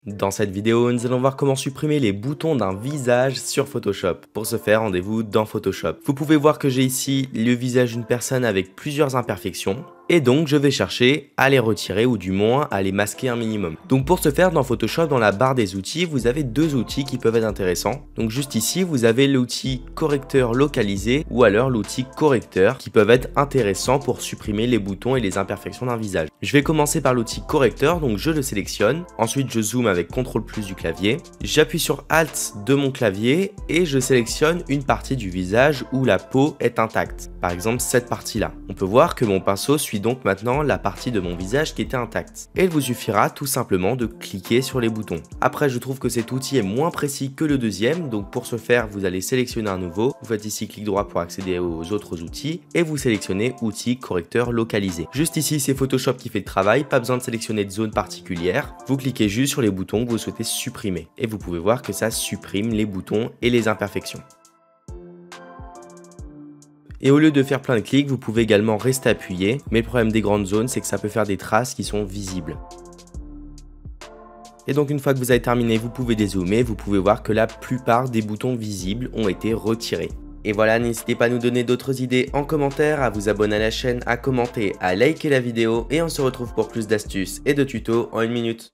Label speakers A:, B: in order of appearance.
A: Dans cette vidéo, nous allons voir comment supprimer les boutons d'un visage sur Photoshop. Pour ce faire, rendez-vous dans Photoshop. Vous pouvez voir que j'ai ici le visage d'une personne avec plusieurs imperfections. Et donc, je vais chercher à les retirer ou du moins à les masquer un minimum. Donc pour ce faire, dans Photoshop, dans la barre des outils, vous avez deux outils qui peuvent être intéressants. Donc juste ici, vous avez l'outil correcteur localisé ou alors l'outil correcteur qui peuvent être intéressants pour supprimer les boutons et les imperfections d'un visage. Je vais commencer par l'outil correcteur, donc je le sélectionne. Ensuite, je zoome avec CTRL+ du clavier. J'appuie sur Alt de mon clavier et je sélectionne une partie du visage où la peau est intacte. Par exemple, cette partie-là. On peut voir que mon pinceau suit donc maintenant la partie de mon visage qui était intacte. Et il vous suffira tout simplement de cliquer sur les boutons. Après, je trouve que cet outil est moins précis que le deuxième, donc pour ce faire, vous allez sélectionner un nouveau. Vous faites ici clic droit pour accéder aux autres outils et vous sélectionnez outil correcteur localisé. Juste ici, c'est Photoshop qui fait le travail, pas besoin de sélectionner de zone particulière. Vous cliquez juste sur les boutons que vous souhaitez supprimer et vous pouvez voir que ça supprime les boutons et les imperfections. Et au lieu de faire plein de clics, vous pouvez également rester appuyé, mais le problème des grandes zones, c'est que ça peut faire des traces qui sont visibles. Et donc une fois que vous avez terminé, vous pouvez dézoomer, vous pouvez voir que la plupart des boutons visibles ont été retirés. Et voilà, n'hésitez pas à nous donner d'autres idées en commentaire, à vous abonner à la chaîne, à commenter, à liker la vidéo, et on se retrouve pour plus d'astuces et de tutos en une minute.